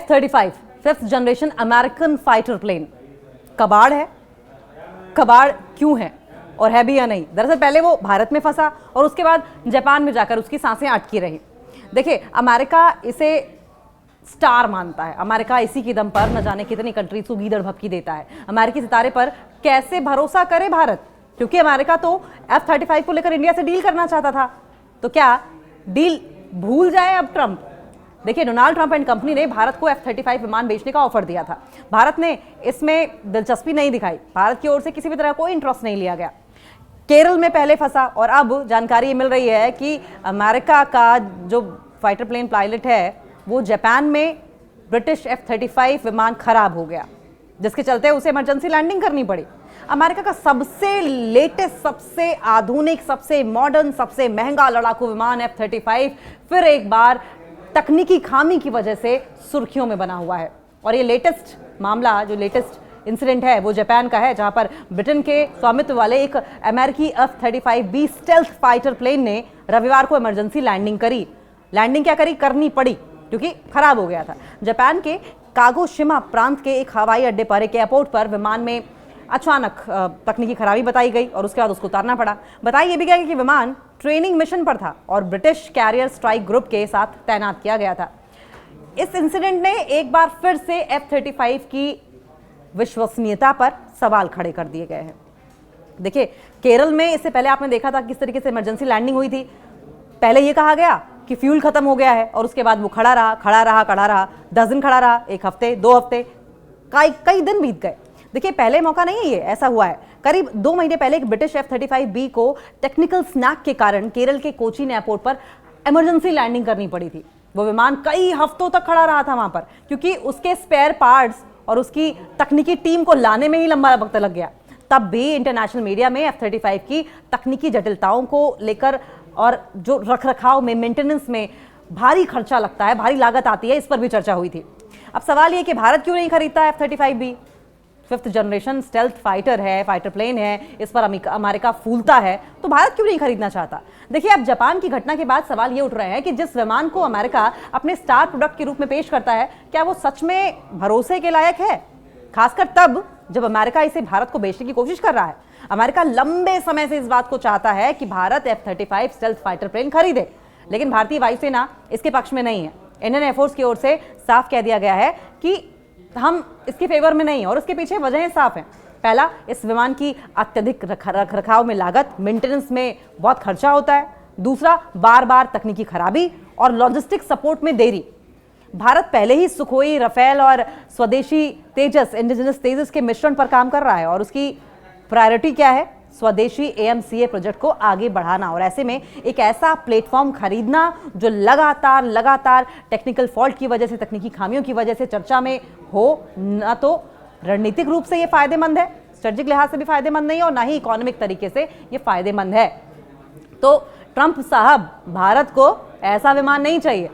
F-35 5th generation American fighter plane कबाड़ है। कबाड़ क्यों है और है भी या नहीं? दरअसल पहले वो भारत में फंसा और उसके बाद जापान में जाकर उसकी सांसें अटकी रही। देखिए, अमेरिका इसे स्टार मानता है। अमेरिका इसी के दम पर न जाने कितनी कंट्रीज को गीदड़ भपकी देता है। अमेरिकी सितारे पर कैसे भरोसा करे भारत? क्योंकि अमेरिका तो F-35 को लेकर इंडिया से डील करना चाहता था। तो क्या डील भूल जाए अब ट्रंप? देखिए, डोनाल्ड ट्रंप एंड कंपनी ने भारत को F-35 विमान बेचने का ऑफर दिया था। भारत ने इसमें दिलचस्पी नहीं दिखाई। भारत की ओर से किसी भी तरह कोई इंटरेस्ट नहीं लिया गया। केरल में पहले फंसा और अब जानकारी मिल रही है कि अमेरिका का जो फाइटर प्लेन पायलट है वो जापान में ब्रिटिश F-35 विमान खराब हो गया, जिसके चलते उसे इमरजेंसी लैंडिंग करनी पड़ी। अमेरिका का सबसे लेटेस्ट, सबसे आधुनिक, सबसे मॉडर्न, सबसे महंगा लड़ाकू विमान F-35 फिर एक बार तकनीकी खामी की वजह से सुर्खियों में बना हुआ है। और ये लेटेस्ट मामला, जो लेटेस्ट इंसिडेंट है, वो जापान का है, जहां पर ब्रिटेन के स्वामित्व वाले एक अमेरिकी F-35B स्टेल्थ फाइटर प्लेन ने रविवार को इमरजेंसी लैंडिंग करी। लैंडिंग क्या करी? करनी पड़ी क्योंकि खराब हो गया था। जापान के कागोशिमा प्रांत के एक हवाई अड्डे पर, एक एयरपोर्ट पर विमान में अचानक तकनीकी खराबी बताई गई और उसके बाद उसको उतारना पड़ा। बताया ये भी गया कि विमान ट्रेनिंग मिशन पर था और ब्रिटिश कैरियर स्ट्राइक ग्रुप के साथ तैनात किया गया था। इस इंसिडेंट ने एक बार फिर से F-35 की विश्वसनीयता पर सवाल खड़े कर दिए गए हैं। देखिए, केरल में इससे पहले आपने देखा था किस तरीके से इमरजेंसी लैंडिंग हुई थी। पहले ये कहा गया कि फ्यूल खत्म हो गया है और उसके बाद वो खड़ा रहा 10 दिन खड़ा रहा, 1 हफ्ते, 2 हफ्ते, कई दिन बीत गए। देखिए, पहले मौका नहीं है ये, ऐसा हुआ है। करीब 2 महीने पहले एक ब्रिटिश F-35B को टेक्निकल स्नैक के कारण केरल के कोचीन एयरपोर्ट पर इमरजेंसी लैंडिंग करनी पड़ी थी। वो विमान कई हफ्तों तक खड़ा रहा था वहां पर, क्योंकि उसके स्पेयर पार्ट्स और उसकी तकनीकी टीम को लाने में ही लंबा वक्त लग गया। तब भी इंटरनेशनल मीडिया में F-35 की तकनीकी जटिलताओं को लेकर और जो रखरखाव में, मेंटेनेंस में भारी खर्चा लगता है, भारी लागत आती है, इस पर भी चर्चा हुई थी। अब सवाल ये कि भारत क्यों नहीं खरीदता F-35B? 5th generation stealth fighter है, फाइटर प्लेन है, इस पर अमेरिका फूलता है, तो भारत क्यों नहीं खरीदना चाहता? देखिए, अब जापान की घटना के बाद सवाल ये उठ रहे हैं कि जिस विमान को अमेरिका अपने स्टार प्रोडक्ट के रूप में पेश करता है, क्या वो सच में भरोसे के लायक है? खासकर तब जब अमेरिका इसे भारत को बेचने की कोशिश कर रहा है। अमेरिका लंबे समय से इस बात को चाहता है कि Bharat F-35 stealth fighter plane खरीदे, लेकिन भारतीय वायुसेना इसके पक्ष में नहीं है। इंडियन एयरफोर्स की ओर से साफ कह दिया गया है कि हम इसके फेवर में नहीं है और उसके पीछे वजहें साफ हैं। पहला, इस विमान की अत्यधिक रखरखाव में लागत, मेंटेनेंस में बहुत खर्चा होता है। दूसरा, बार बार तकनीकी खराबी और लॉजिस्टिक सपोर्ट में देरी। भारत पहले ही सुखोई, रफेल और स्वदेशी तेजस, इंडिजिनस तेजस के मिश्रण पर काम कर रहा है और उसकी प्रायोरिटी क्या है? स्वदेशी AMCA प्रोजेक्ट को आगे बढ़ाना। और ऐसे में एक ऐसा प्लेटफॉर्म खरीदना जो लगातार टेक्निकल फॉल्ट की वजह से, तकनीकी खामियों की वजह से चर्चा में हो, ना तो रणनीतिक रूप से ये फायदेमंद है, स्ट्रेटेजिक लिहाज से भी फायदेमंद नहीं है, और ना ही इकोनॉमिक तरीके से ये फायदेमंद है। तो ट्रंप साहब, भारत को ऐसा विमान नहीं चाहिए।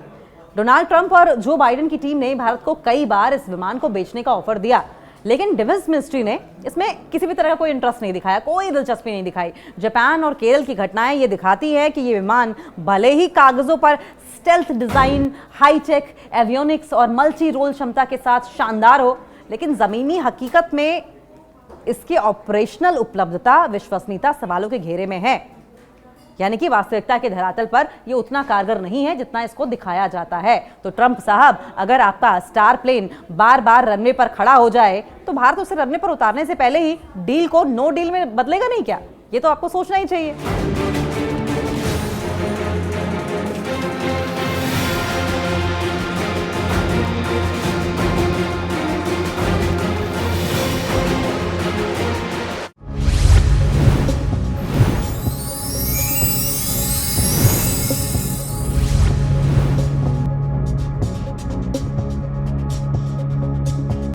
डोनाल्ड ट्रंप और जो बाइडेन की टीम ने भारत को कई बार इस विमान को बेचने का ऑफर दिया, लेकिन डिफेंस मिनिस्ट्री ने इसमें किसी भी तरह का कोई इंटरेस्ट नहीं दिखाया, कोई दिलचस्पी नहीं दिखाई। जापान और केरल की घटनाएं ये दिखाती है कि ये विमान भले ही कागजों पर स्टेल्थ डिजाइन, हाईटेक एवियोनिक्स और मल्टी रोल क्षमता के साथ शानदार हो, लेकिन जमीनी हकीकत में इसकी ऑपरेशनल उपलब्धता, विश्वसनीयता सवालों के घेरे में है। यानी कि वास्तविकता के धरातल पर यह उतना कारगर नहीं है जितना इसको दिखाया जाता है। तो ट्रंप साहब, अगर आपका स्टार प्लेन बार बार रनवे पर खड़ा हो जाए तो भारत उसे रनवे पर उतारने से पहले ही डील को नो डील में बदलेगा नहीं क्या? ये तो आपको सोचना ही चाहिए।